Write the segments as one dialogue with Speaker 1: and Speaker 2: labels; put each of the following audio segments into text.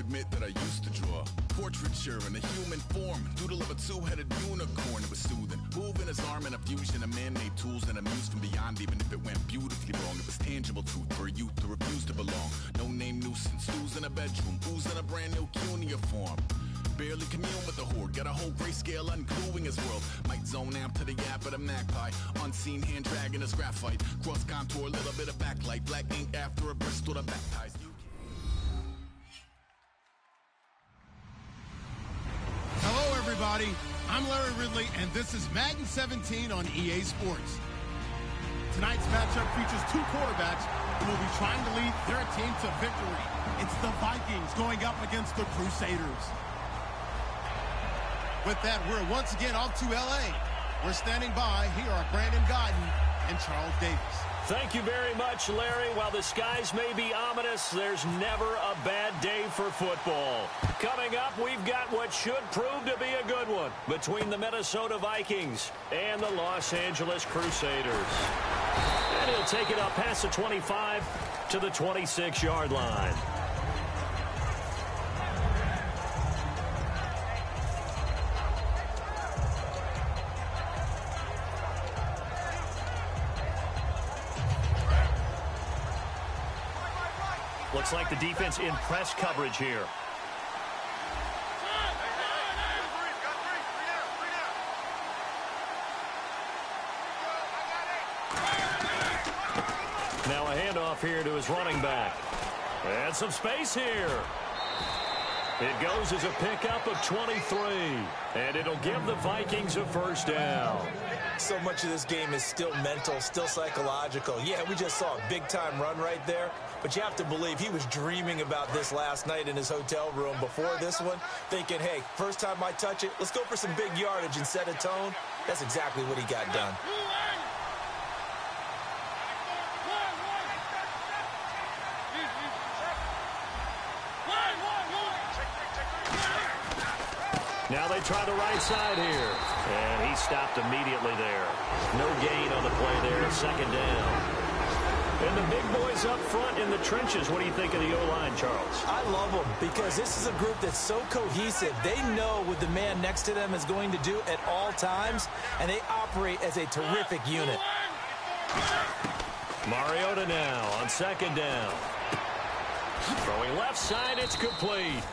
Speaker 1: admit that I used to draw portraiture in a human form, doodle of a two-headed unicorn. It was soothing, moving his arm in a fusion of man-made tools and a muse from beyond. Even if it went beautifully wrong, it was tangible truth for a youth to refuse to belong. No-name nuisance, who's in a bedroom, who's in a brand new cuneiform. Barely commune with the horde, got a whole grayscale ungluing his world. Might zone amp to the yap of the magpie, unseen hand dragging his graphite. Cross contour, little bit of backlight, black ink after a Bristol to baptize.
Speaker 2: Hello everybody, I'm Larry Ridley and this is Madden 17 on EA Sports. Tonight's matchup features two quarterbacks who will be trying to lead their team to victory. It's the Vikings going up against the Crusaders. With that, we're once again off to L.A. We're standing by. Here are Brandon Godden and Charles Davis.
Speaker 3: Thank you very much, Larry. While the skies may be ominous, there's never a bad day for football. Coming up, we've got what should prove to be a good one between the Minnesota Vikings and the Los Angeles Crusaders. And he'll take it up past the 25 to the 26-yard line. Looks like the defense in press coverage here. Now a handoff here to his running back. And some space here. It goes as a pickup of 23. And it'll give the Vikings a first down.
Speaker 4: So much of this game is still mental, still psychological. Yeah, we just saw a big-time run right there, but you have to believe he was dreaming about this last night in his hotel room before this one, thinking, hey, first time I touch it, let's go for some big yardage and set a tone. That's exactly what he got done.
Speaker 3: Now they try the right side here. And he stopped immediately there. No gain on the play there. Second down. And the big boys up front in the trenches. What do you think of the O-line, Charles?
Speaker 4: I love them because this is a group that's so cohesive. They know what the man next to them is going to do at all times, and they operate as a terrific unit.
Speaker 3: Mariota now on second down. Throwing left side, it's complete.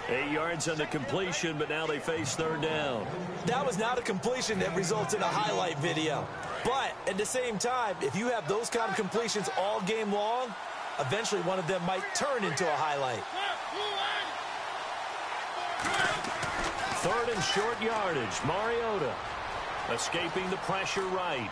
Speaker 3: 8 yards on the completion, but now they face third down.
Speaker 4: That was not a completion that results in a highlight video. But at the same time, if you have those kind of completions all game long, eventually one of them might turn into a highlight.
Speaker 3: Third and short yardage. Mariota escaping the pressure right.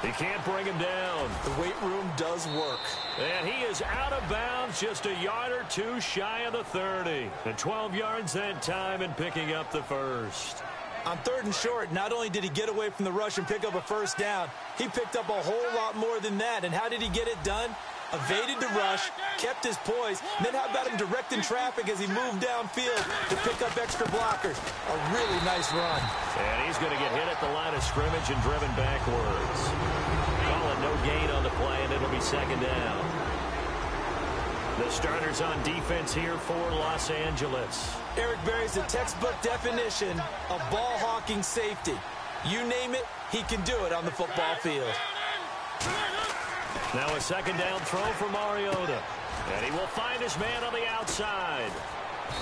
Speaker 3: He can't bring him down.
Speaker 4: The weight room does work.
Speaker 3: And he is out of bounds, just a yard or two shy of the 30. And 12 yards that time and picking up the first.
Speaker 4: On third and short, not only did he get away from the rush and pick up a first down, he picked up a whole lot more than that. And how did he get it done? Evaded the rush, kept his poise, and then how about him directing traffic as he moved downfield to pick up extra blockers? A really nice run.
Speaker 3: And he's going to get hit at the line of scrimmage and driven backwards. Call it no gain on the play, and it'll be second down. The starters on defense here for Los Angeles.
Speaker 4: Eric Berry's the textbook definition of ball-hawking safety. You name it, he can do it on the football field.
Speaker 3: Now a second down throw for Mariota. And he will find his man on the outside.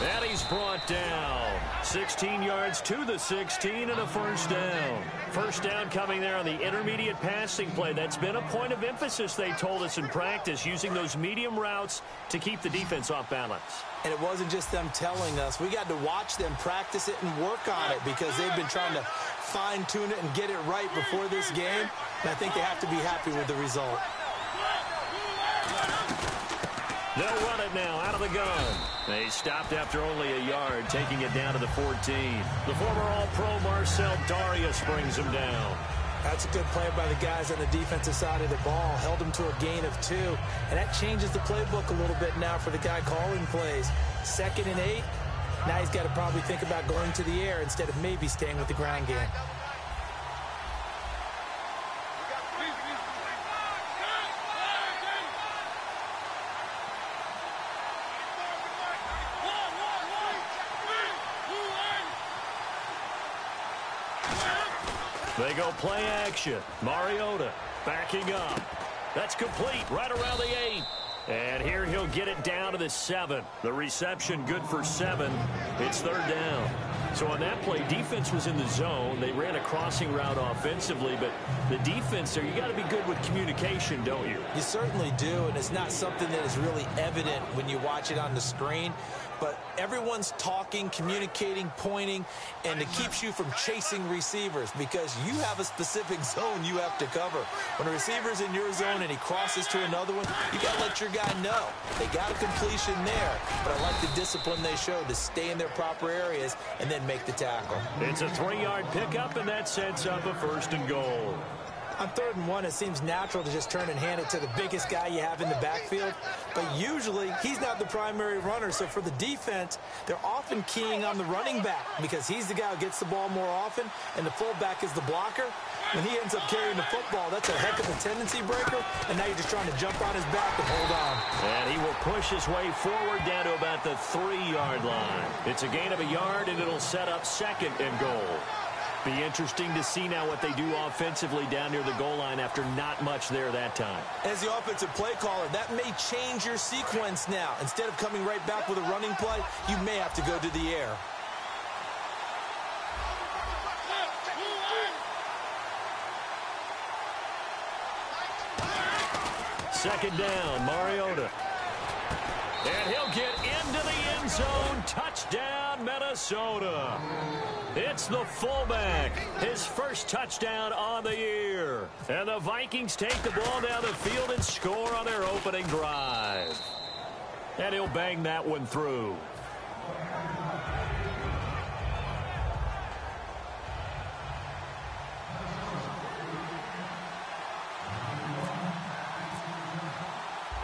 Speaker 3: And he's brought down. 16 yards to the 16 and a first down. First down coming there on the intermediate passing play. That's been a point of emphasis, they told us in practice, using those medium routes to keep the defense off balance.
Speaker 4: And it wasn't just them telling us. We got to watch them practice it and work on it because they've been trying to fine-tune it and get it right before this game. And I think they have to be happy with the result.
Speaker 3: They'll run it now out of the gun. They stopped after only a yard, taking it down to the 14. The former All-Pro Marcel Darius brings him down.
Speaker 4: That's a good play by the guys on the defensive side of the ball. Held him to a gain of 2. And that changes the playbook a little bit now for the guy calling plays. 2nd and 8. Now he's got to probably think about going to the air instead of maybe staying with the ground game.
Speaker 3: They go play action. Mariota backing up. That's complete right around the 8. And here he'll get it down to the 7. The reception good for 7. It's third down. So on that play, defense was in the zone. They ran a crossing route offensively, but the defense there, you got to be good with communication, don't you?
Speaker 4: You certainly do, and it's not something that is really evident when you watch it on the screen. But everyone's talking, communicating, pointing, and it keeps you from chasing receivers because you have a specific zone you have to cover. When a receiver's in your zone and he crosses to another one, you got to let your guy know. They got a completion there, but I like the discipline they showed to stay in their proper areas and then make the tackle.
Speaker 3: It's a 3-yard pickup, and that sets up a 1st and goal.
Speaker 4: On 3rd and 1, it seems natural to just turn and hand it to the biggest guy you have in the backfield. But usually, he's not the primary runner. So for the defense, they're often keying on the running back because he's the guy who gets the ball more often, and the fullback is the blocker. When he ends up carrying the football, that's a heck of a tendency breaker, and now you're just trying to jump on his back and hold on.
Speaker 3: And he will push his way forward down to about the 3-yard line. It's a gain of a yard, and it'll set up 2nd and goal. Be interesting to see now what they do offensively down near the goal line after not much there that time.
Speaker 4: As the offensive play caller, that may change your sequence now. Instead of coming right back with a running play, you may have to go to the air.
Speaker 3: Second down, Mariota. And he'll get into the end zone. Touchdown, Minnesota. It's the fullback. His first touchdown on the year. And the Vikings take the ball down the field and score on their opening drive. And he'll bang that one through.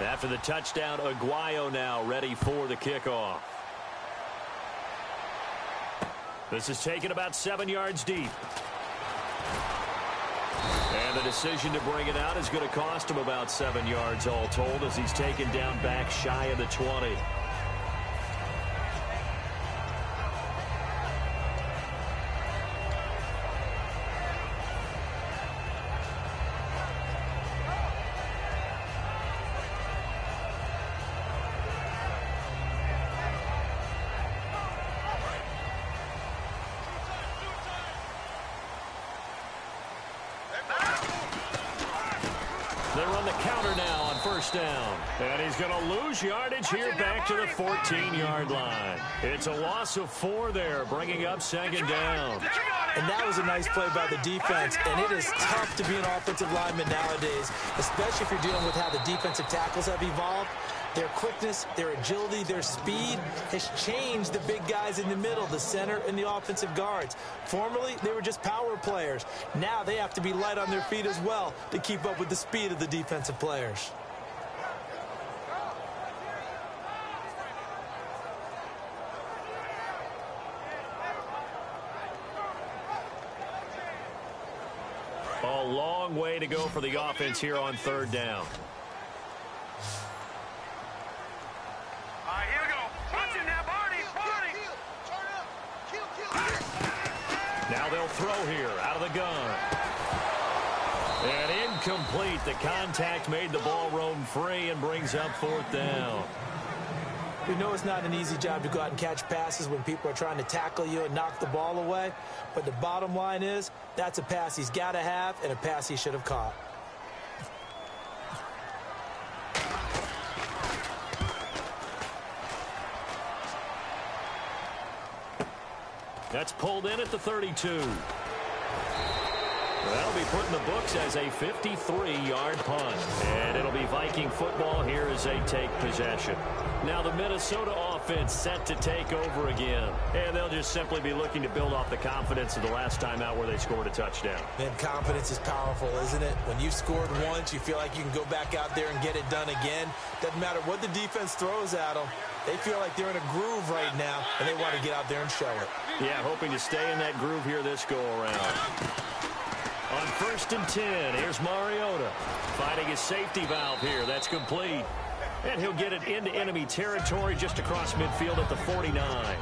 Speaker 3: After the touchdown, Aguayo now ready for the kickoff. This is taken about 7 yards deep. And the decision to bring it out is going to cost him about 7 yards all told as he's taken down back shy of the 20. They run the counter now on 1st down. And he's going to lose yardage here back to the 14-yard line. It's a loss of 4 there, bringing up 2nd down.
Speaker 4: And that was a nice play by the defense. And it is tough to be an offensive lineman nowadays, especially if you're dealing with how the defensive tackles have evolved. Their quickness, their agility, their speed has changed the big guys in the middle, the center, and the offensive guards. Formerly, they were just power players. Now they have to be light on their feet as well to keep up with the speed of the defensive players.
Speaker 3: A long way to go for the offense here on 3rd down. Now they'll throw here out of the gun. And incomplete. The contact made the ball roam free and brings up 4th down.
Speaker 4: We know it's not an easy job to go out and catch passes when people are trying to tackle you and knock the ball away. But the bottom line is that's a pass he's got to have and a pass he should have caught.
Speaker 3: That's pulled in at the 32. That'll be put in the books as a 53-yard punt. And it'll be Viking football here as they take possession. Now the Minnesota offense set to take over again. And they'll just simply be looking to build off the confidence of the last time out where they scored a touchdown.
Speaker 4: Man, confidence is powerful, isn't it? When you've scored once, you feel like you can go back out there and get it done again. Doesn't matter what the defense throws at them. They feel like they're in a groove right now, and they want to get out there and show it.
Speaker 3: Yeah, hoping to stay in that groove here this go-around. On 1st and 10, here's Mariota finding his safety valve here. That's complete. And he'll get it into enemy territory just across midfield at the 49.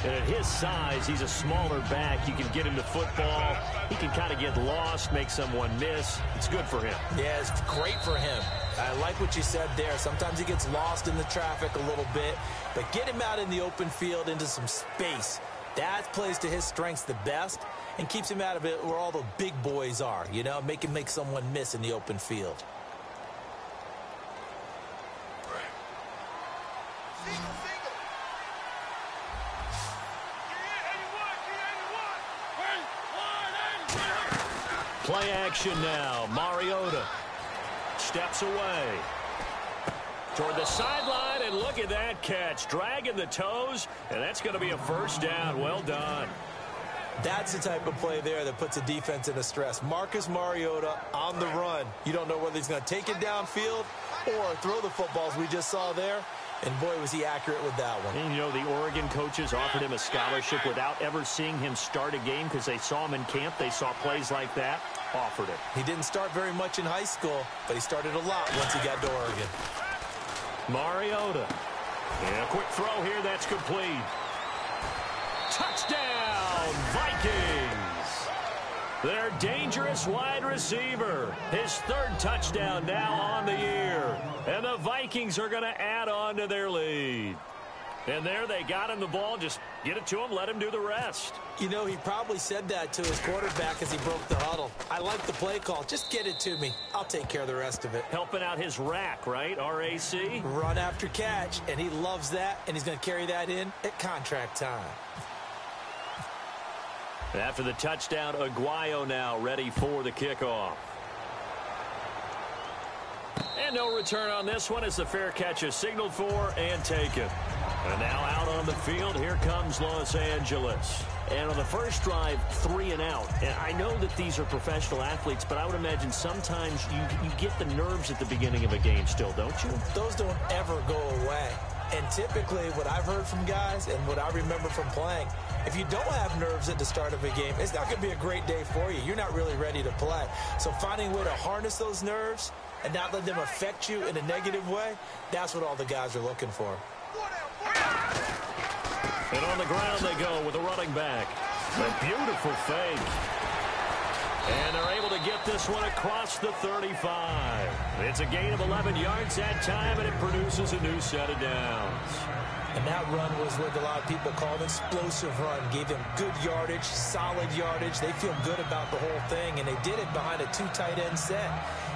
Speaker 3: And at his size, he's a smaller back. You can get him to football. He can kind of get lost, make someone miss. It's good for him. Yeah,
Speaker 4: it's great for him. I like what you said there. Sometimes he gets lost in the traffic a little bit, but get him out in the open field into some space. That plays to his strengths the best and keeps him out of it where all the big boys are, you know, make him make someone miss in the open field.
Speaker 3: Play action now. Mariota steps away toward the sideline, and look at that catch. Dragging the toes, and that's going to be a first down. Well done.
Speaker 4: That's the type of play there that puts a defense in a stress. Marcus Mariota on the run. You don't know whether he's going to take it downfield or throw the footballs we just saw there. And, boy, was he accurate with that one.
Speaker 3: And, you know, the Oregon coaches offered him a scholarship without ever seeing him start a game because they saw him in camp. They saw plays like that, offered it.
Speaker 4: He didn't start very much in high school, but he started a lot once he got to Oregon.
Speaker 3: Mariota. And a quick throw here. That's complete. Touchdown, Vikings. Their dangerous wide receiver. His third touchdown now on the year. And the Vikings are going to add on to their lead. And there they got him the ball. Just get it to him, let him do the rest.
Speaker 4: You know, he probably said that to his quarterback as he broke the huddle. I like the play call. Just get it to me. I'll take care of the rest of it.
Speaker 3: Helping out his rack, right? RAC?
Speaker 4: Run after catch. And he loves that. And he's going to carry that in at contract time.
Speaker 3: After the touchdown, Aguayo now ready for the kickoff. And no return on this one as the fair catch is signaled for and taken. And now out on the field, here comes Los Angeles. And on the first drive, 3 and out. And I know that these are professional athletes, but I would imagine sometimes you get the nerves at the beginning of a game still, don't you?
Speaker 4: Those don't ever go away. And typically what I've heard from guys and what I remember from playing, if you don't have nerves at the start of a game, it's not going to be a great day for you. You're not really ready to play. So finding a way to harness those nerves and not let them affect you in a negative way, that's what all the guys are looking for.
Speaker 3: And on the ground they go with the running back. A beautiful fake. And they're able to get this one across the 35. It's a gain of 11 yards that time, and it produces a new set of downs.
Speaker 4: And that run was what a lot of people call an explosive run. Gave them good yardage, solid yardage. They feel good about the whole thing, and they did it behind a 2 tight end set.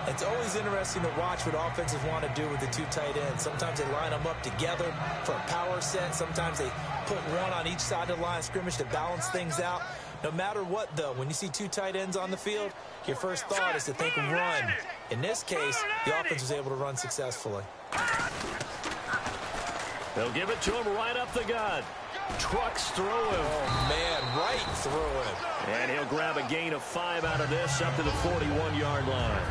Speaker 4: It's always interesting to watch what offenses want to do with the 2 tight ends. Sometimes they line them up together for a power set. Sometimes they put one on each side of the line of scrimmage to balance things out. No matter what, though, when you see 2 tight ends on the field, your first thought is to think run. In this case, the offense was able to run successfully.
Speaker 3: They'll give it to him right up the gut. Trucks through him.
Speaker 4: Oh, man, right through him.
Speaker 3: And he'll grab a gain of 5 out of this up to the 41-yard line.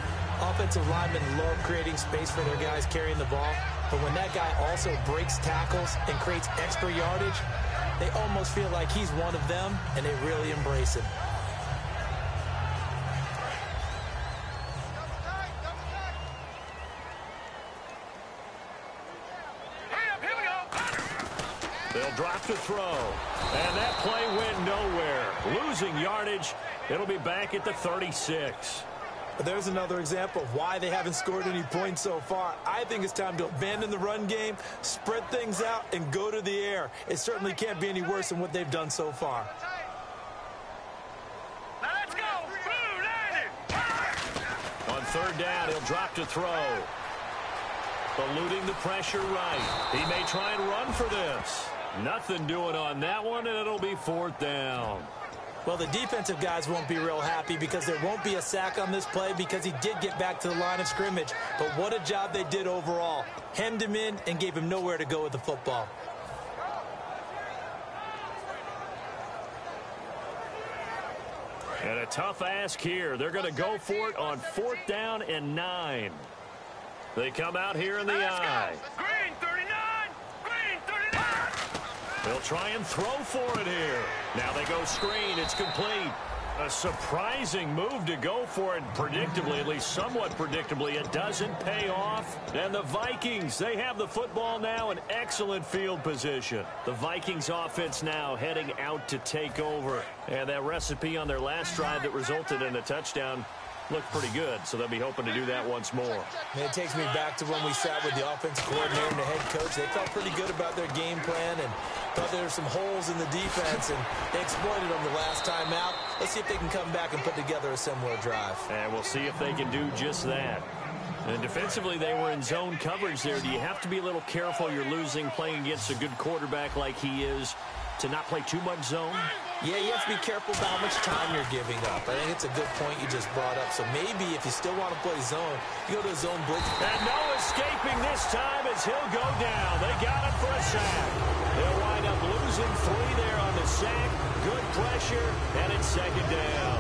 Speaker 4: Offensive linemen love creating space for their guys carrying the ball, but when that guy also breaks tackles and creates extra yardage, they almost feel like he's one of them, and they really embrace him.
Speaker 3: They'll drop to throw. And that play went nowhere. Losing yardage. It'll be back at the 36.
Speaker 4: There's another example of why they haven't scored any points so far. I think it's time to abandon the run game, spread things out, and go to the air. It certainly can't be any worse than what they've done so far.
Speaker 5: Let's go!
Speaker 3: On third down, he'll drop to throw. Eluding the pressure right. He may try and run for this. Nothing doing on that one, and it'll be 4th down.
Speaker 4: Well, the defensive guys won't be real happy because there won't be a sack on this play because he did get back to the line of scrimmage. But what a job they did overall. Hemmed him in and gave him nowhere to go with the football.
Speaker 3: And a tough ask here. They're going to go for it on 4th down and 9. They come out here in the eye.
Speaker 5: Green 39! Green 39!
Speaker 3: They'll try and throw for it here. Now they go screen. It's complete. A surprising move to go for it predictably, at least somewhat predictably. It doesn't pay off. And the Vikings, they have the football now in excellent field position. The Vikings offense now heading out to take over. And that recipe on their last drive that resulted in a touchdown looked pretty good, so they'll be hoping to do that once more.
Speaker 4: Man, it takes me back to when we sat with the offensive coordinator and the head coach. They felt pretty good about their game plan and thought there were some holes in the defense, and they exploited them the last time out. Let's see if they can come back and put together a similar drive.
Speaker 3: And we'll see if they can do just that. And defensively, they were in zone coverage there. Do you have to be a little careful? You're losing playing against a good quarterback like he is to not play too much zone?
Speaker 4: Yeah, you have to be careful about how much time you're giving up. I think it's a good point you just brought up. So maybe if you still want to play zone, you go to a zone blitz.
Speaker 3: And no escaping this time as he'll go down. They got him for a sack. They'll wind up losing 3 there on the sack. Good pressure, and it's second down.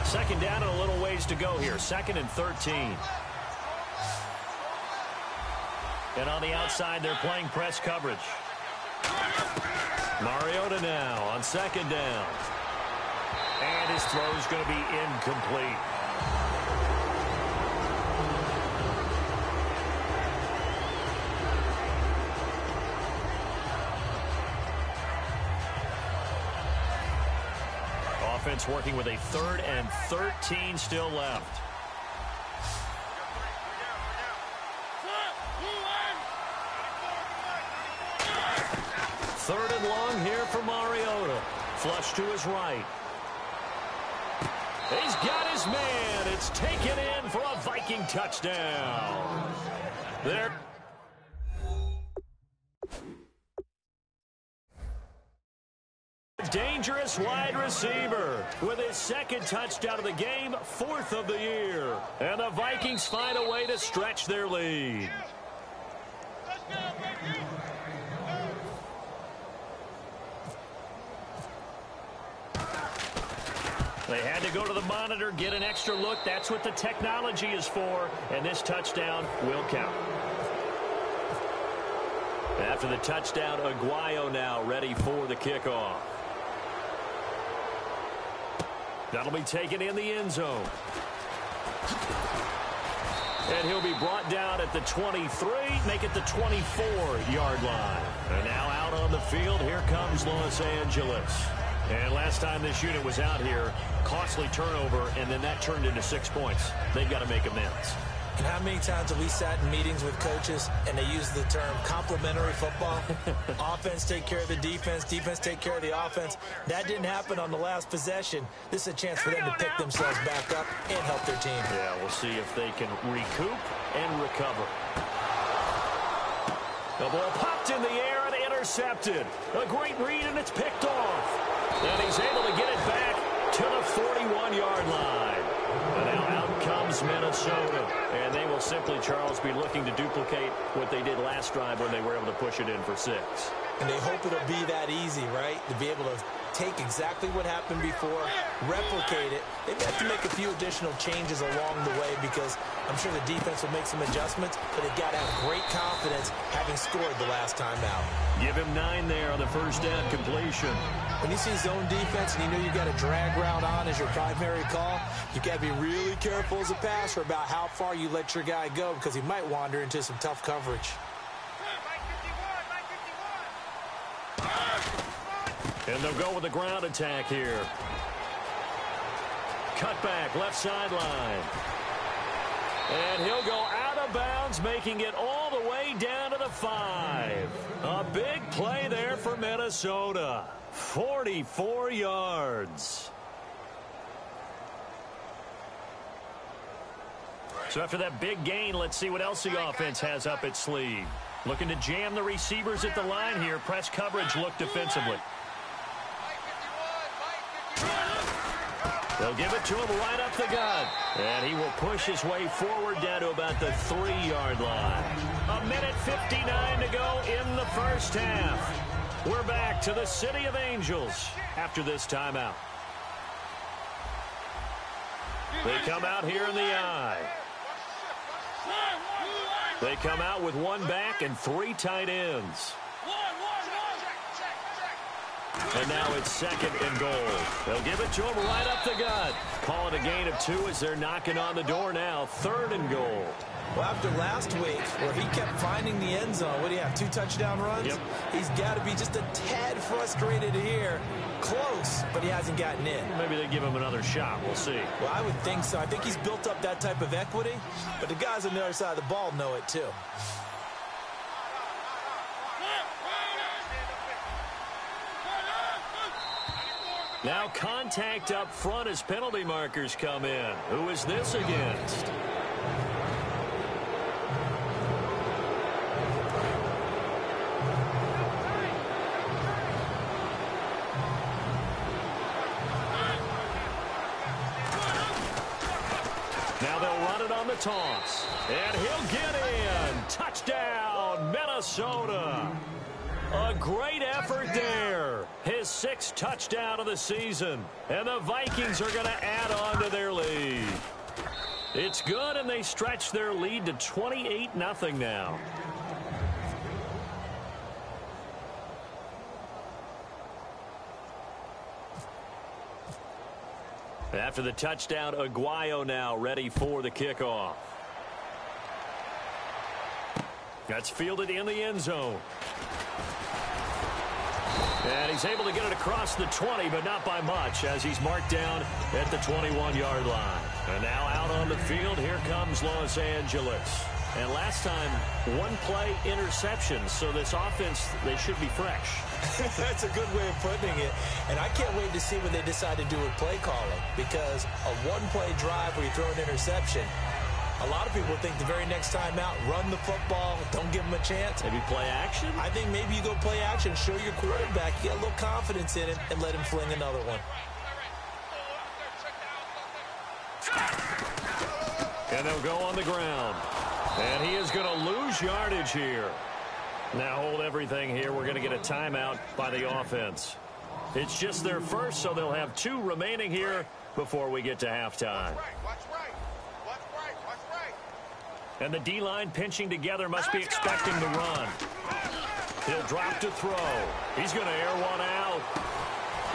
Speaker 3: Second down and a little ways to go here. 2nd and 13. And on the outside, they're playing press coverage. Mariota now on 2nd down. And his throw is going to be incomplete. Offense working with a 3rd and 13 still left. Third and long here for Mariota. Flush to his right. He's got his man. It's taken in for a Viking touchdown. There. Dangerous wide receiver with his 2nd touchdown of the game, 4th of the year. And the Vikings find a way to stretch their lead. They had to go to the monitor, get an extra look. That's what the technology is for, and this touchdown will count. After the touchdown, Aguayo now ready for the kickoff. That'll be taken in the end zone. And he'll be brought down at the 23, make it the 24-yard line. And now out on the field, here comes Los Angeles. And last time this unit was out here, costly turnover, and then that turned into 6 points. They've got to make amends.
Speaker 4: And how many times have we sat in meetings with coaches and they use the term complementary football? Offense take care of the defense, defense take care of the offense. That didn't happen on the last possession. This is a chance for them to pick themselves back up and help their team.
Speaker 3: Yeah, we'll see if they can recoup and recover. The ball popped in the air and intercepted. A great read, and it's picked off. And he's able to get it back to the 41-yard line. And now out comes Minnesota. And they will simply, Charles, be looking to duplicate what they did last drive when they were able to push it in for 6.
Speaker 4: And they hope it'll be that easy, right? To be able to take exactly what happened before, replicate it. They have to make a few additional changes along the way because I'm sure the defense will make some adjustments, but they've got to have great confidence having scored the last time out. Give him 9 there on the first down completion. When you see zone defense and you know you've got a drag route on as your primary call, you've got to be really careful as a passer about how far you let your guy go because he might wander into some tough coverage.
Speaker 3: And they'll go with the ground attack here. Cut back, left sideline. And he'll go out of bounds, making it all the way down to the 5. A big play there for Minnesota. 44 yards. So after that big gain, let's see what else the offense has up its sleeve. Looking to jam the receivers at the line here. Press coverage look defensively. They'll give it to him right up the gut. And he will push his way forward down to about the 3-yard line. 1:59 to go in the first half. We're back to the City of Angels after this timeout. They come out here in the I. They come out with 1 back and 3 tight ends. And now it's 2nd and goal. They'll give it to him right up the gut. Call it a gain of 2 as they're knocking on the door now. 3rd and goal.
Speaker 4: Well, after last week, where he kept finding the end zone, what do you have, 2 touchdown runs?
Speaker 3: Yep.
Speaker 4: He's got to be just a tad frustrated here. Close, but he hasn't gotten in.
Speaker 3: Maybe they give him another shot. We'll see.
Speaker 4: Well, I would think so. I think he's built up that type of equity, but the guys on the other side of the ball know it too.
Speaker 3: Now contact up front as penalty markers come in. Who is this against? Now they'll run it on the toss. And he'll get in. Touchdown, Minnesota. A great effort there. His 6th touchdown of the season. And the Vikings are going to add on to their lead. It's good, and they stretch their lead to 28-0 now. After the touchdown, Aguayo now ready for the kickoff. That's fielded in the end zone. And he's able to get it across the 20, but not by much, as he's marked down at the 21-yard line. And now out on the field, here comes Los Angeles. And last time, 1-play interception, so this offense, they should be fresh.
Speaker 4: That's a good way of putting it. And I can't wait to see what they decide to do with play calling, because a 1-play drive where you throw an interception, a lot of people think the very next time out, run the football, don't give him a chance.
Speaker 3: Maybe play action?
Speaker 4: I think maybe you go play action, show your quarterback, you get a little confidence in him, and let him fling another one.
Speaker 3: And they'll go on the ground. And he is going to lose yardage here. Now hold everything here. We're going to get a timeout by the offense. It's just their first, so they'll have 2 remaining here before we get to halftime. And the D-line pinching together, must be expecting the run. He'll drop to throw. He's going to air one out.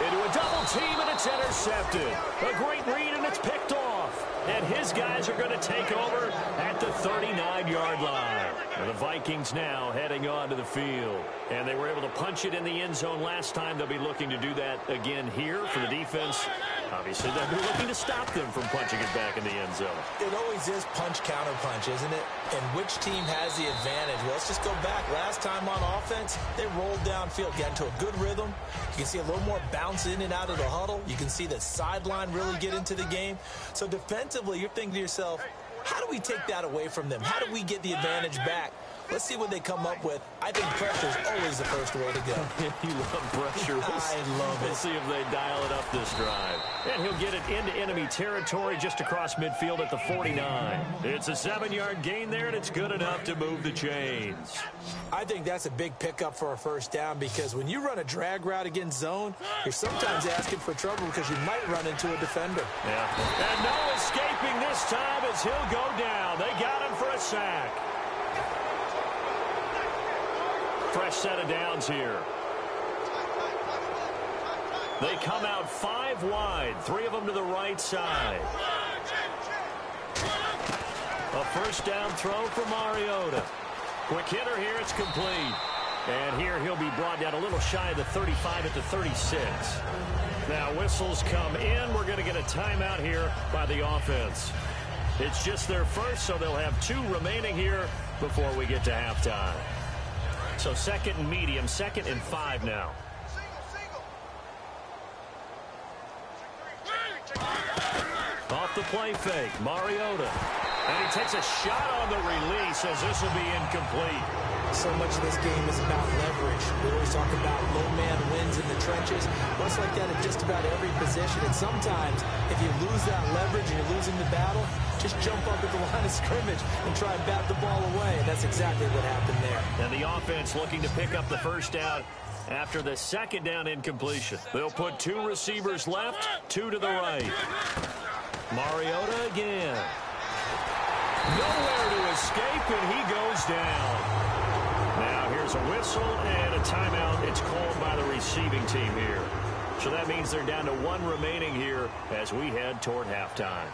Speaker 3: Into a double team, and it's intercepted. A great read, and it's picked off. And his guys are going to take over at the 39-yard line. And the Vikings now heading onto the field. And they were able to punch it in the end zone last time. They'll be looking to do that again here for the defense. Obviously, they'll be looking to stop them from punching it back in the end zone.
Speaker 4: It always is punch-counter-punch, isn't it? And which team has the advantage? Well, let's just go back. Last time on offense, they rolled downfield, got into a good rhythm. You can see a little more bounce in and out of the huddle. You can see the sideline really get into the game. So defensively, you're thinking to yourself, how do we take that away from them? How do we get the advantage back? Let's see what they come up with. I think pressure is always the first way to go.
Speaker 3: You love pressure.
Speaker 4: I love it.
Speaker 3: We'll see if they dial it up this drive. And he'll get it into enemy territory just across midfield at the 49. It's a 7-yard gain there, and it's good enough to move the chains.
Speaker 4: I think that's a big pickup for a first down, because when you run a drag route against zone, you're sometimes asking for trouble because you might run into a defender.
Speaker 3: Yeah. And no escaping this time as he'll go down. They got him for a sack. Fresh set of downs here. They come out 5 wide, 3 of them to the right side. A first down throw for Mariota. Quick hitter here, it's complete. And here he'll be brought down a little shy of the 35 at the 36. Now whistles come in. We're going to get a timeout here by the offense. It's just their first, so they'll have 2 remaining here before we get to halftime. So 2nd and medium, 2nd and 5 now. Off the play fake, Mariota. And he takes a shot on the release as this will be incomplete.
Speaker 4: So much of this game is about leverage. We always talk about low man wins in the trenches. Well, it's like that at just about every position. And sometimes, if you lose that leverage and you're losing the battle, just jump up at the line of scrimmage and try and bat the ball away. And that's exactly what happened there.
Speaker 3: And the offense looking to pick up the first down after the 2nd down incompletion. They'll put 2 receivers left, 2 to the right. Mariota again. Nowhere to escape, and he goes down. Now here There's a whistle and a timeout. It's called by the receiving team here. So that means they're down to one remaining here as we head toward halftime.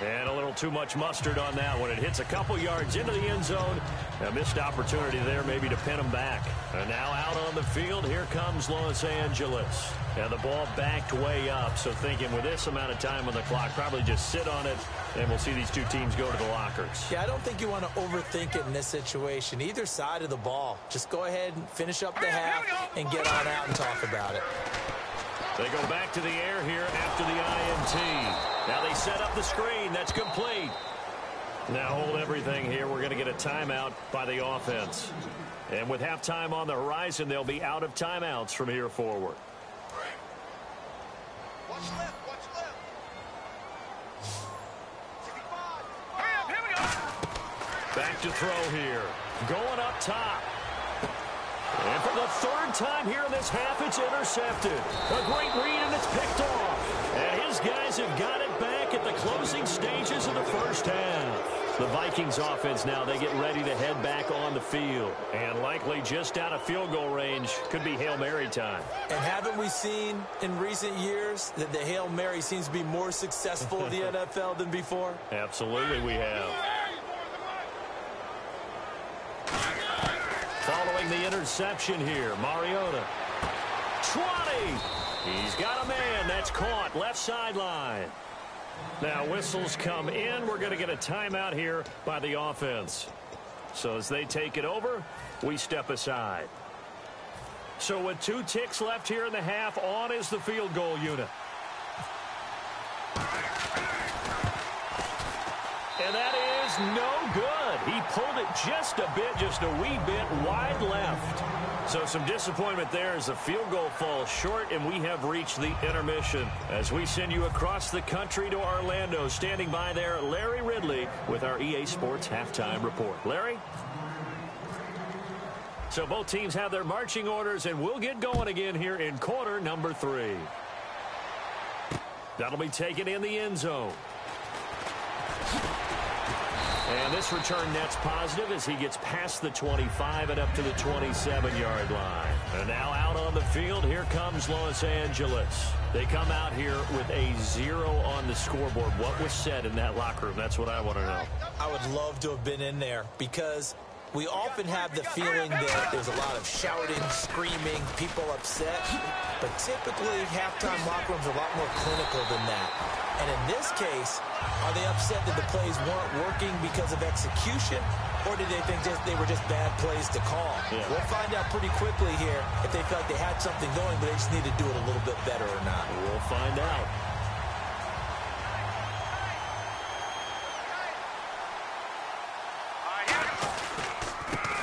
Speaker 3: And a little too much mustard on that one. It hits a couple yards into the end zone. A missed opportunity there maybe to pin them back. And now out on the field, here comes Los Angeles. And the ball backed way up. So thinking with this amount of time on the clock, probably just sit on it, and we'll see these two teams go to the lockers.
Speaker 4: Yeah, I don't think you want to overthink it in this situation. Either side of the ball. Just go ahead and finish up the half and get on out and talk about it.
Speaker 3: They go back to the air here after the INT. Now they set up the screen. That's complete. Now hold everything here. We're going to get a timeout by the offense. And with halftime on the horizon, they'll be out of timeouts from here forward.
Speaker 5: Watch left, watch left. 65. Hurry up, here we go.
Speaker 3: Back to throw here. Going up top. And for the third time here in this half, it's intercepted. A great read, and it's picked off. And his guys have got it back at the closing stages of the first half. The Vikings offense now, they get ready to head back on the field. And likely just out of field goal range. Could be Hail Mary time.
Speaker 4: And haven't we seen in recent years that the Hail Mary seems to be more successful in the NFL than before?
Speaker 3: Absolutely we have. Following the interception here, Mariota. 20. He's got a man. That's caught. Left sideline. Now whistles come in. We're going to get a timeout here by the offense. So as they take it over, we step aside. So with 2 ticks left here in the half, on is the field goal unit. And that is no good. He pulled it just a bit, just a wee bit wide left. So some disappointment there as the field goal falls short, and we have reached the intermission as we send you across the country to Orlando. Standing by there, Larry Ridley with our EA Sports Halftime Report. Larry? So both teams have their marching orders, and we'll get going again here in quarter number 3. That'll be taken in the end zone. And this return net's positive as he gets past the 25 and up to the 27-yard line. And now out on the field, here comes Los Angeles. They come out here with a 0 on the scoreboard. What was said in that locker room? That's what I want to know.
Speaker 4: I would love to have been in there because we often have the feeling that there's a lot of shouting, screaming, people upset. But typically, halftime locker rooms are a lot more clinical than that. And in this case, are they upset that the plays weren't working because of execution, or did they think they were just bad plays to call?
Speaker 3: Yeah.
Speaker 4: We'll find out pretty quickly here if they felt like they had something going, but they just need to do it a little bit better or not.
Speaker 3: We'll find out.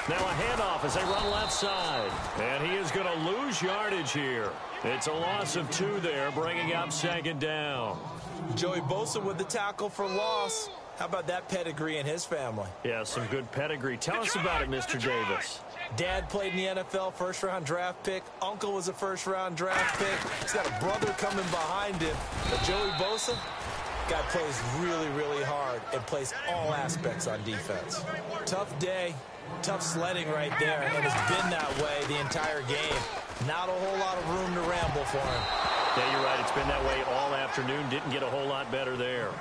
Speaker 3: Now a handoff as they run left side. And he is going to lose yardage here. It's a loss of 2 there, bringing up second down.
Speaker 4: Joey Bosa with the tackle for loss. How about that pedigree in his family?
Speaker 3: Yeah, some good pedigree. Tell us about it, Mr. Davis.
Speaker 4: Dad played in the NFL, first-round draft pick. Uncle was a first-round draft pick. He's got a brother coming behind him. But Joey Bosa, guy plays really, really hard and plays all aspects on defense. Tough day, tough sledding right there, and it's been that way the entire game. Not a whole lot of room to ramble for him.
Speaker 3: Yeah, you're right. It's been that way all afternoon. Didn't get a whole lot better there.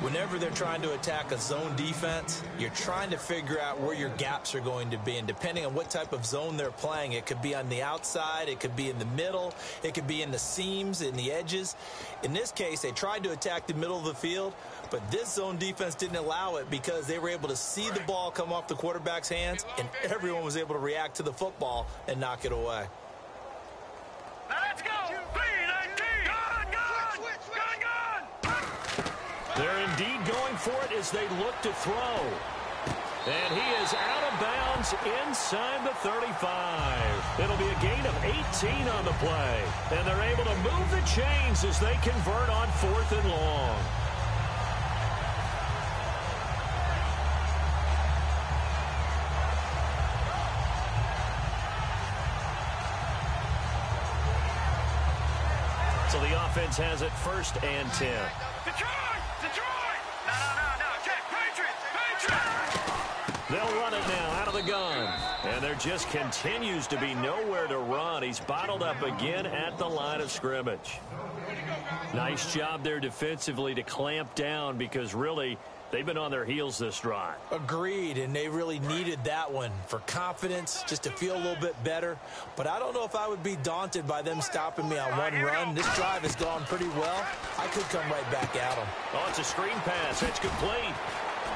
Speaker 4: Whenever they're trying to attack a zone defense, you're trying to figure out where your gaps are going to be. And depending on what type of zone they're playing, it could be on the outside, it could be in the middle, it could be in the seams, in the edges. In this case, they tried to attack the middle of the field, but this zone defense didn't allow it because they were able to see the ball come off the quarterback's hands, and everyone was able to react to the football and knock it away.
Speaker 5: Now let's go. 3-19. Gun.
Speaker 3: They're indeed going for it as they look to throw. And he is out of bounds inside the 35. It'll be a gain of 18 on the play. And they're able to move the chains as they convert on 4th and long. So So the offense has it 1st and 10.
Speaker 5: Detroit! Detroit! No. Check. Patriots!
Speaker 3: They'll run it now out of the gun. And there just continues to be nowhere to run. He's bottled up again at the line of scrimmage. Nice job there defensively to clamp down because really they've been on their heels this drive.
Speaker 4: Agreed, and they really needed that one for confidence, just to feel a little bit better. But I don't know if I would be daunted by them stopping me on one run. This drive has gone pretty well. I could come right back at them.
Speaker 3: Oh, it's a screen pass. It's complete.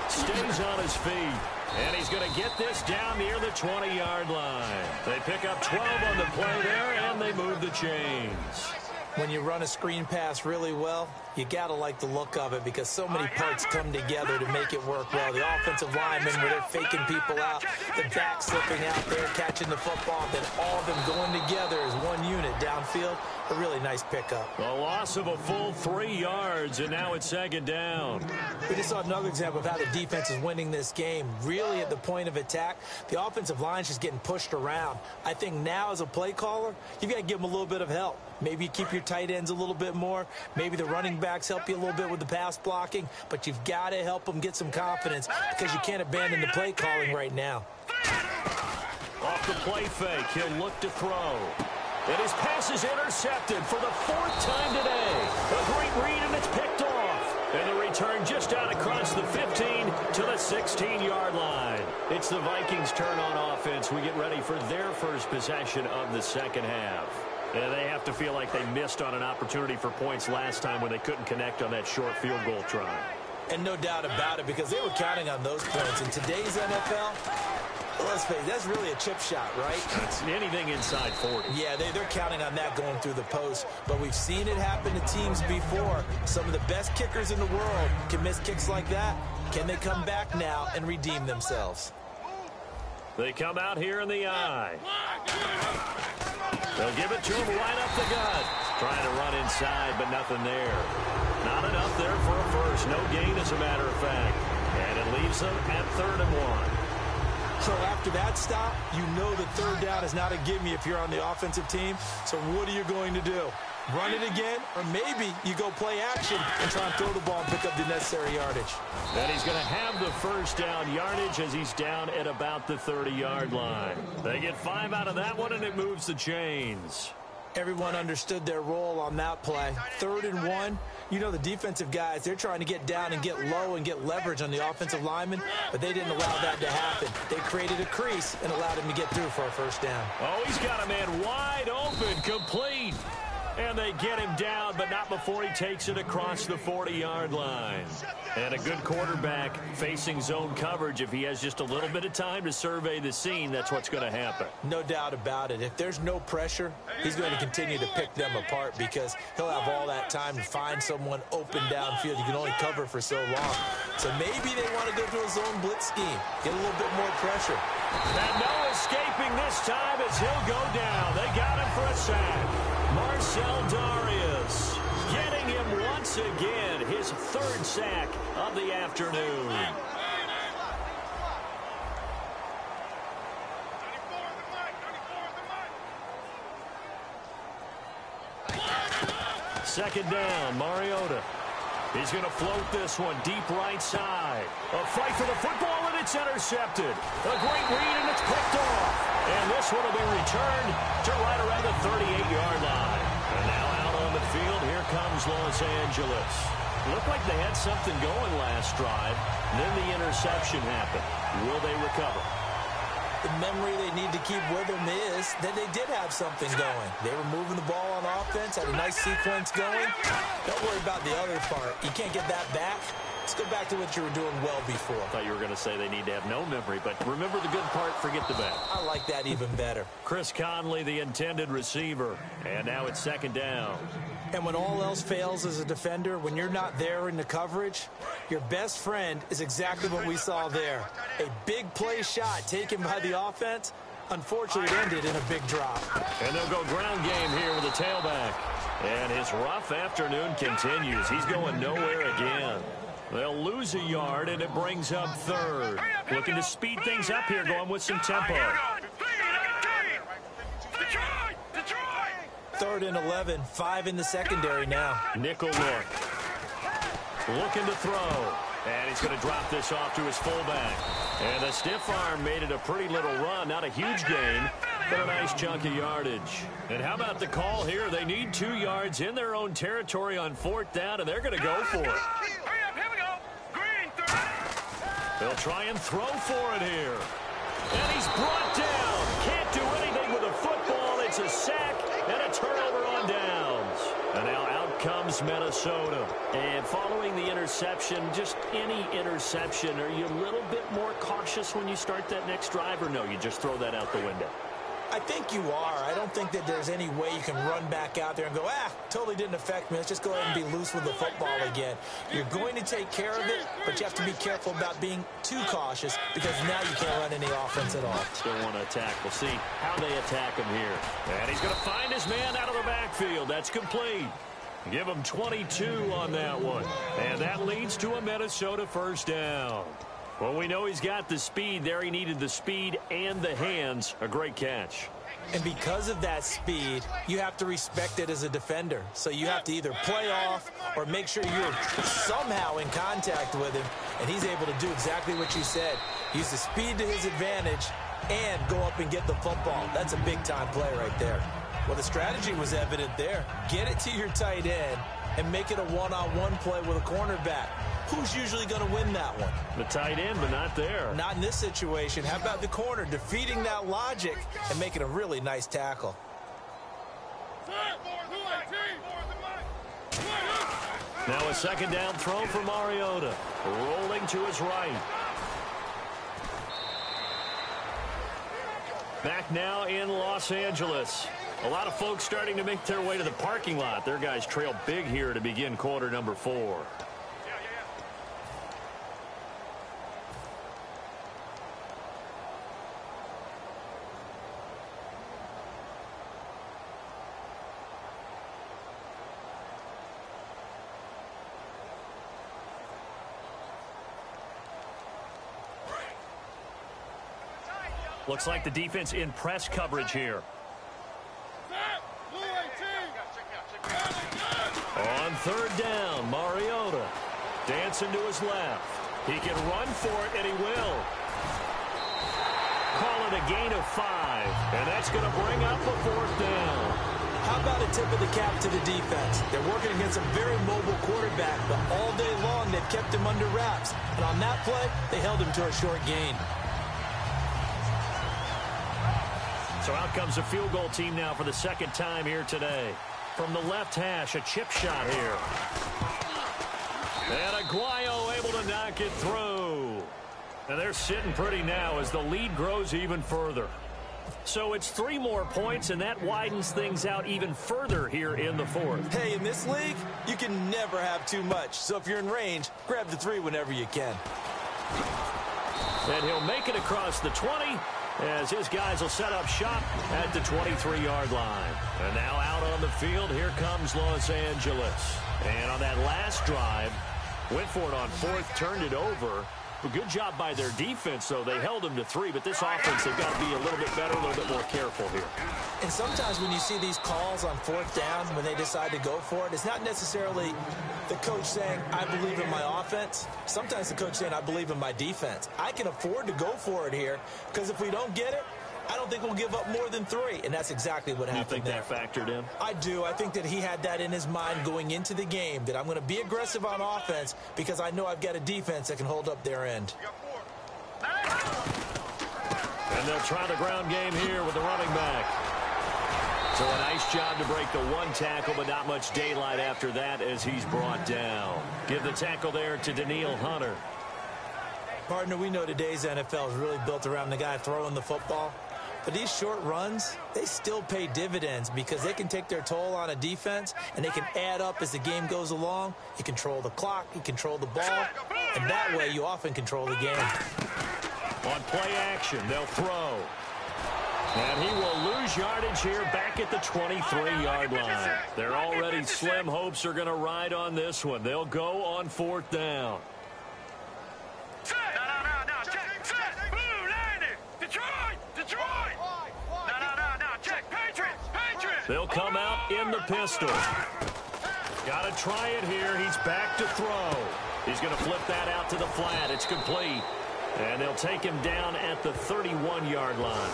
Speaker 3: Stays on his feet. And he's going to get this down near the 20-yard line. They pick up 12 on the play there, and they move the chains.
Speaker 4: When you run a screen pass really well, you got to like the look of it because so many parts come together to make it work well. The offensive linemen, where they're faking people out, the back slipping out there, catching the football, then all of them going together as one unit downfield. A really nice pickup.
Speaker 3: A loss of a full 3 yards, and now it's 2nd down.
Speaker 4: We just saw another example of how the defense is winning this game. Really at the point of attack, the offensive line's just getting pushed around. I think now as a play caller, you got to give them a little bit of help. Maybe you keep your tight ends a little bit more. Maybe the running backs help you a little bit with the pass blocking. But you've got to help them get some confidence because you can't abandon the play calling right now.
Speaker 3: Off the play fake, he'll look to throw. And his pass is intercepted for the 4th time today. A great read, and it's picked off. And the return just out across the 15 to the 16-yard line. It's the Vikings' turn on offense. We get ready for their first possession of the second half. And they have to feel like they missed on an opportunity for points last time when they couldn't connect on that short field goal try.
Speaker 4: And no doubt about it, because they were counting on those points. In today's NFL, let's face it, that's really a chip shot, right?
Speaker 3: It's anything inside 40.
Speaker 4: Yeah, they're counting on that going through the post. But we've seen it happen to teams before. Some of the best kickers in the world can miss kicks like that. Can they come back now and redeem themselves?
Speaker 3: They come out here in the eye. They'll give it to him right up the gut. Trying to run inside, but nothing there. Not enough there for a first. No gain, as a matter of fact. And it leaves them at 3rd and 1.
Speaker 4: So after that stop, you know that 3rd down is not a gimme if you're on the offensive team. So what are you going to do? Run it again? Or maybe you go play action and try and throw the ball and pick up the necessary yardage.
Speaker 3: And he's going to have the 1st down yardage as he's down at about the 30-yard line. They get 5 out of that one, and it moves the chains.
Speaker 4: Everyone understood their role on that play. 3rd and 1. You know, the defensive guys, they're trying to get down and get low and get leverage on the offensive lineman, but they didn't allow that to happen. They created a crease and allowed him to get through for a 1st down.
Speaker 3: Oh, he's got a man wide open, complete. And they get him down, but not before he takes it across the 40-yard line. And a good quarterback facing zone coverage, if he has just a little bit of time to survey the scene, that's what's going to happen.
Speaker 4: No doubt about it. If there's no pressure, he's going to continue to pick them apart because he'll have all that time to find someone open downfield. You can only cover for so long. So maybe they want to go to a zone blitz scheme, get a little bit more pressure.
Speaker 3: And no escaping this time as he'll go down. They got him for a sack. Marcel Darius getting him once again, his 3rd sack of the afternoon. Second down, Mariota. He's going to float this one deep right side. A fight for the football, and it's intercepted. A great read, and it's picked off. And this one will be returned to right around the 38-yard line. And now out on the field, here comes Los Angeles. Looked like they had something going last drive. Then the interception happened. Will they recover?
Speaker 4: The memory they need to keep with them is that they did have something going. They were moving the ball on offense, had a nice sequence going. Don't worry about the other part. You can't get that back. Let's go back to what you were doing well before.
Speaker 3: I thought you were going to say they need to have no memory, but remember the good part, forget the bad.
Speaker 4: I like that even better.
Speaker 3: Chris Conley, the intended receiver, and now it's 2nd down.
Speaker 4: And when all else fails as a defender, when you're not there in the coverage, your best friend is exactly what we saw there. A big play shot taken by the offense. Unfortunately, it ended in a big drop.
Speaker 3: And they'll go ground game here with the tailback. And his rough afternoon continues. He's going nowhere again. They'll lose a yard, and it brings up 3rd. Looking to speed things up here, going with some tempo.
Speaker 4: 3rd and 11, 5 in the secondary now.
Speaker 3: Nickel look. Looking to throw. And he's going to drop this off to his fullback. And the stiff arm made it a pretty little run. Not a huge gain, but a nice chunk of yardage. And how about the call here? They need 2 yards in their own territory on 4th down, and they're going to go for it. They'll try and throw for it here. And he's brought down. Can't do anything with a football. It's a sack and a turnover on downs. And now out comes Minnesota. And following the interception, just any interception, are you a little bit more cautious when you start that next drive, or no, you just throw that out the window?
Speaker 4: I think you are. I don't think that there's any way you can run back out there and go, totally didn't affect me. Let's just go ahead and be loose with the football again. You're going to take care of it, but you have to be careful about being too cautious because now you can't run any offense at all.
Speaker 3: Still want to attack. We'll see how they attack him here. And he's going to find his man out of the backfield. That's complete. Give him 22 on that one. And that leads to a Minnesota 1st down. Well, we know he's got the speed there. He needed the speed and the hands. A great catch.
Speaker 4: And because of that speed, you have to respect it as a defender. So you have to either play off or make sure you're somehow in contact with him. And he's able to do exactly what you said. Use the speed to his advantage and go up and get the football. That's a big-time play right there. Well, the strategy was evident there. Get it to your tight end and make it a one-on-one play with a cornerback. Who's usually going to win that one?
Speaker 3: The tight end, but not there.
Speaker 4: Not in this situation. How about the corner defeating that logic and making a really nice tackle?
Speaker 3: Now a 2nd down throw for Mariota. Rolling to his right. Back now in Los Angeles. A lot of folks starting to make their way to the parking lot. Their guys trail big here to begin quarter number 4. Looks like the defense in press coverage here. On 3rd down, Mariota dancing to his left. He can run for it, and he will. Call it a gain of 5, and that's going to bring up a 4th down.
Speaker 4: How about a tip of the cap to the defense? They're working against a very mobile quarterback, but all day long they've kept him under wraps. And on that play, they held him to a short gain.
Speaker 3: So out comes a field goal team now for the 2nd time here today. From the left hash, a chip shot here. And Aguayo able to knock it through. And they're sitting pretty now as the lead grows even further. So it's 3 more points, and that widens things out even further here in the 4th.
Speaker 4: Hey, in this league, you can never have too much. So if you're in range, grab the 3 whenever you can.
Speaker 3: And he'll make it across the 20 as his guys will set up shop at the 23-yard line. And now out on the field, here comes Los Angeles. And on that last drive, went for it on 4th, turned it over. A good job by their defense, though. They held them to 3, but this offense, they've got to be a little bit better, a little bit more careful here.
Speaker 4: And sometimes when you see these calls on 4th down, when they decide to go for it, it's not necessarily the coach saying, I believe in my offense. Sometimes the coach saying, I believe in my defense. I can afford to go for it here, because if we don't get it, I don't think we'll give up more than 3, and that's exactly what happened.
Speaker 3: You think that factored in?
Speaker 4: I do. I think that he had that in his mind going into the game, that I'm going to be aggressive on offense because I know I've got a defense that can hold up their end.
Speaker 3: And they'll try the ground game here with the running back. So a nice job to break the 1 tackle, but not much daylight after that as he's brought down. Give the tackle there to Daniil Hunter.
Speaker 4: Partner, we know today's NFL is really built around the guy throwing the football. But these short runs, they still pay dividends because they can take their toll on a defense and they can add up as the game goes along. You control the clock, you control the ball, and that way you often control the game.
Speaker 3: On play action, they'll throw. And he will lose yardage here back at the 23-yard line. Their already slim hopes are going to ride on this one. They'll go on 4th down. They'll come out in the pistol. Got to try it here. He's back to throw. He's going to flip that out to the flat. It's complete. And they'll take him down at the 31-yard line.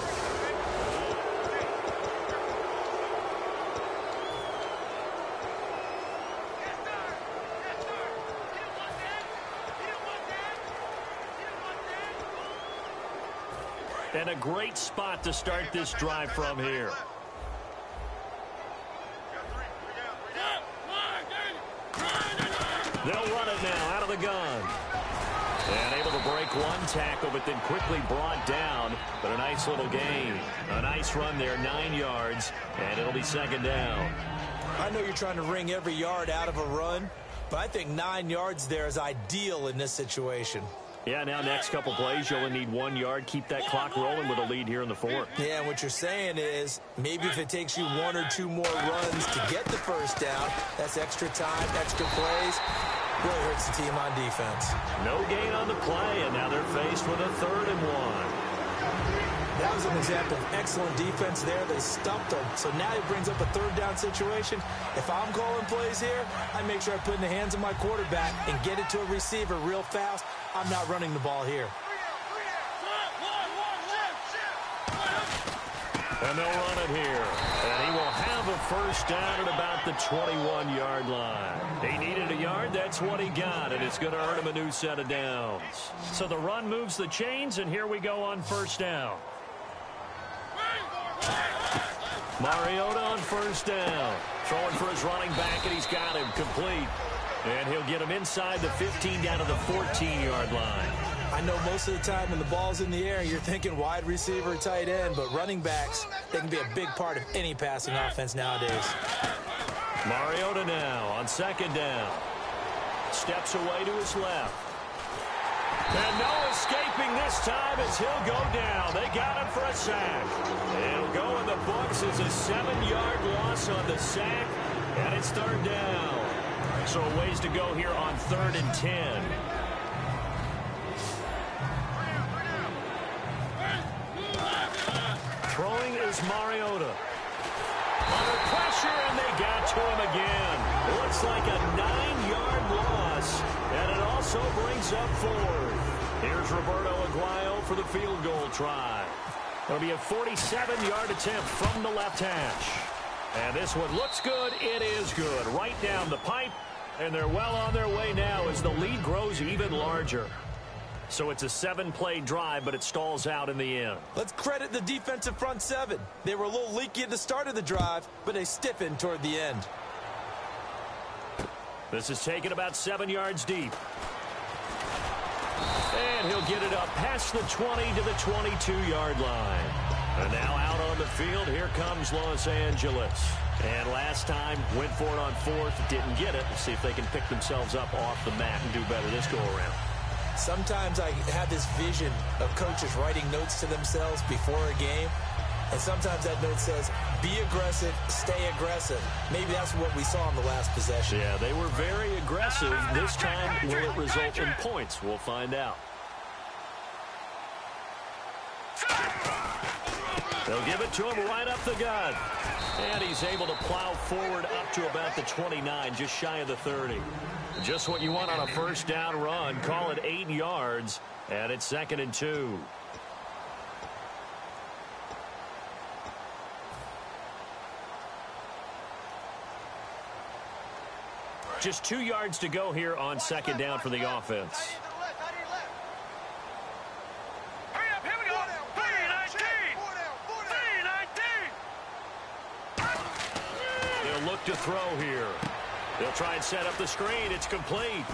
Speaker 3: And a great spot to start this drive from here. They'll run it now out of the gun. And able to break one tackle, but then quickly brought down. But a nice little gain. A nice run there, 9 yards, and it'll be second down.
Speaker 4: I know you're trying to wring every yard out of a run, but I think 9 yards there is ideal in this situation.
Speaker 3: Yeah, now next couple plays, you'll only need 1 yard. Keep that clock rolling with a lead here in the fourth.
Speaker 4: Yeah, and what you're saying is maybe if it takes you 1 or 2 more runs to get the first down, that's extra time, extra plays. Really hurts the team on defense.
Speaker 3: No gain on the play, and now they're faced with a 3rd and 1.
Speaker 4: That was an example of excellent defense there. They stumped them. So now it brings up a 3rd down situation. If I'm calling plays here, I make sure I put it in the hands of my quarterback and get it to a receiver real fast. I'm not running the ball here.
Speaker 3: And they'll run it here. And he will have a first down at about the 21-yard line. He needed a yard. That's what he got. And it's going to earn him a new set of downs. So the run moves the chains, and here we go on first down. Mariota on first down. Throwing for his running back, and he's got him complete. And he'll get him inside the 15 down to the 14-yard line.
Speaker 4: I know most of the time when the ball's in the air, you're thinking wide receiver, tight end, but running backs, they can be a big part of any passing offense nowadays.
Speaker 3: Mariota now on second down. Steps away to his left. And no escaping this time as he'll go down. They got him for a sack. It'll go in the books as a 7-yard loss on the sack, and it's 3rd down. So a ways to go here on 3rd and 10. Throwing is Mariota. Under pressure, and they got to him again. Looks like a 9-yard loss, and it also brings up 4th. Here's Roberto Aguayo for the field goal try. It'll be a 47-yard attempt from the left hash. And this one looks good. It is good. Right down the pipe, and they're well on their way now as the lead grows even larger. So it's a 7-play drive, but it stalls out in the end.
Speaker 4: Let's credit the defensive front 7. They were a little leaky at the start of the drive, but they stiffened toward the end.
Speaker 3: This is taken about 7 yards deep. And he'll get it up past the 20 to the 22-yard line. And now out on the field, here comes Los Angeles. And last time, went for it on 4th, didn't get it. Let's see if they can pick themselves up off the mat and do better this go-around.
Speaker 4: Sometimes I have this vision of coaches writing notes to themselves before a game. And sometimes that note says, be aggressive, stay aggressive. Maybe that's what we saw in the last possession.
Speaker 3: Yeah, they were very aggressive. This time, will it result in points? We'll find out. They'll give it to him right up the gut. And he's able to plow forward up to about the 29, just shy of the 30. Just what you want on a first down run. Call it 8 yards, and it's 2nd and 2. Just 2 yards to go here on 2nd down for the offense.
Speaker 5: Hurry up, here we go. 3-19.
Speaker 3: They'll look to throw here. They'll try and set up the screen. It's complete.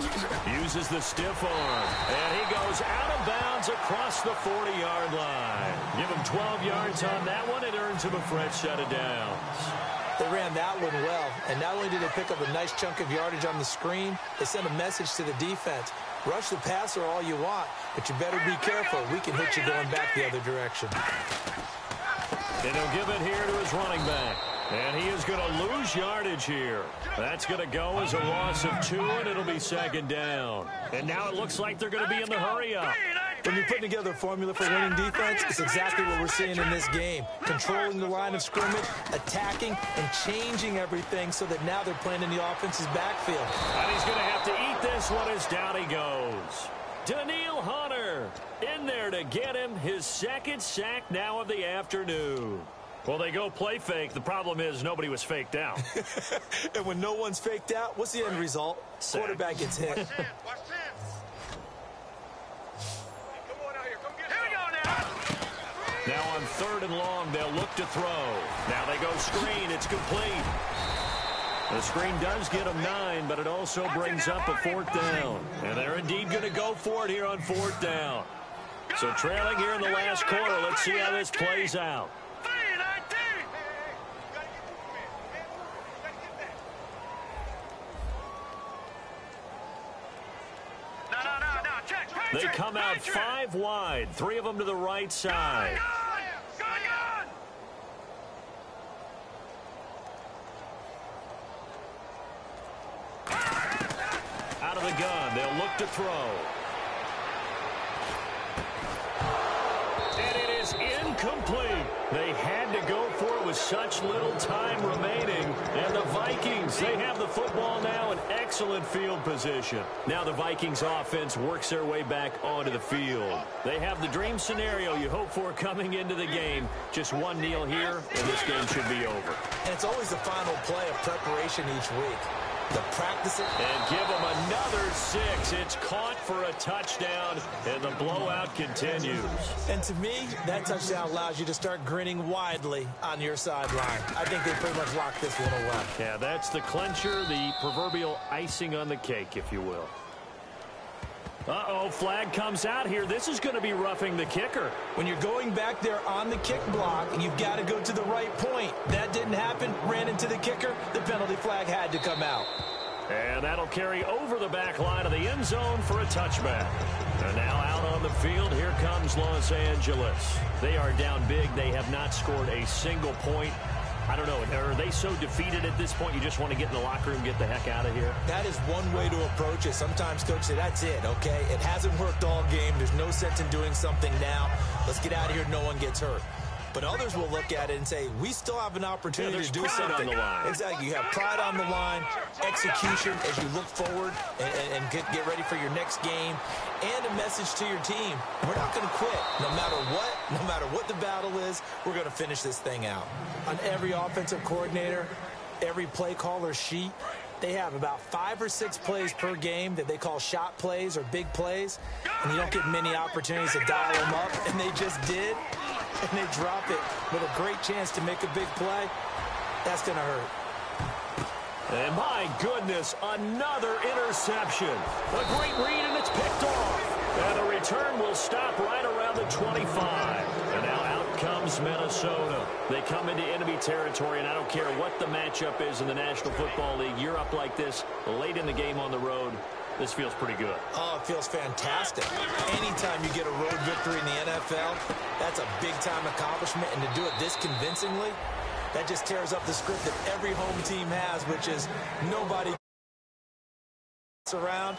Speaker 3: Uses the stiff arm. And he goes out of bounds across the 40-yard line. Give him 12 yards on that one. It earns him a fresh set of downs.
Speaker 4: They ran that one well. And not only did they pick up a nice chunk of yardage on the screen, they sent a message to the defense. Rush the passer all you want, but you better be careful. We can hit you going back the other direction.
Speaker 3: And he'll give it here to his running back. And he is going to lose yardage here. That's going to go as a loss of 2, and it'll be 2nd down. And now it looks like they're going to be in the hurry-up.
Speaker 4: When you're putting together a formula for winning defense, it's exactly what we're seeing in this game. Controlling the line of scrimmage, attacking, and changing everything so that now they're playing in the offense's backfield.
Speaker 3: And he's going to have to eat this one as down he goes. Daniil Hunter in there to get him his second sack now of the afternoon. Well, they go play fake. The problem is nobody was faked out.
Speaker 4: And when no one's faked out, what's the end result?
Speaker 3: Sack.
Speaker 4: Quarterback gets hit.
Speaker 5: Watch this. Come on out here. Come get it. Here we go now.
Speaker 3: Now on 3rd and long, they'll look to throw. Now they go screen. It's complete. The screen does get them 9, but it also brings up a 4th down. And they're indeed going to go for it here on 4th down. So trailing here in the last quarter, let's see how this plays out. They come out 5 wide, 3 of them to the right side. Out of the gun, they'll look to throw. And it is incomplete. They had to go for it with such little time remaining. And the Vikings, they have the football now in excellent field position. Now the Vikings offense works their way back onto the field. They have the dream scenario you hope for coming into the game. Just one kneel here, and this game should be over.
Speaker 4: And it's always the final play of preparation each week. The practice it.
Speaker 3: And give them another 6. It's caught for a touchdown, and the blowout continues.
Speaker 4: And to me, that touchdown allows you to start grinning widely on your sideline. I think they pretty much locked this one away.
Speaker 3: Yeah, that's the clincher, the proverbial icing on the cake, if you will. Uh-oh, flag comes out here. This is going to be roughing the kicker.
Speaker 4: When you're going back there on the kick block, you've got to go to the right point. That didn't happen. Ran into the kicker. The penalty flag had to come out.
Speaker 3: And that'll carry over the back line of the end zone for a touchback. And now out on the field, here comes Los Angeles. They are down big. They have not scored a single point. I don't know, are they so defeated at this point you just want to get in the locker room, get the heck out of here?
Speaker 4: That is one way to approach it. Sometimes coaches say, that's it, okay? It hasn't worked all game. There's no sense in doing something now. Let's get out of here. No one gets hurt. But others will look at it and say, we still have an opportunity to do something.
Speaker 3: On the line.
Speaker 4: Exactly. You have pride on the line, execution as you look forward and get ready for your next game, and a message to your team. We're not going to quit. No matter what the battle is, we're going to finish this thing out. On every offensive coordinator, every play caller sheet, they have about 5 or 6 plays per game that they call shot plays or big plays, and you don't get many opportunities to dial them up, and they just did. And they drop it with a great chance to make a big play. That's going to hurt.
Speaker 3: And my goodness, another interception. A great read, and it's picked off. And the return will stop right around the 25. And now out comes Minnesota. They come into enemy territory, and I don't care what the matchup is in the National Football League. You're up like this late in the game on the road. This feels pretty good.
Speaker 4: Oh, it feels fantastic. Anytime you get a road victory in the NFL, that's a big-time accomplishment. And to do it this convincingly, that just tears up the script that every home team has, which is nobody around.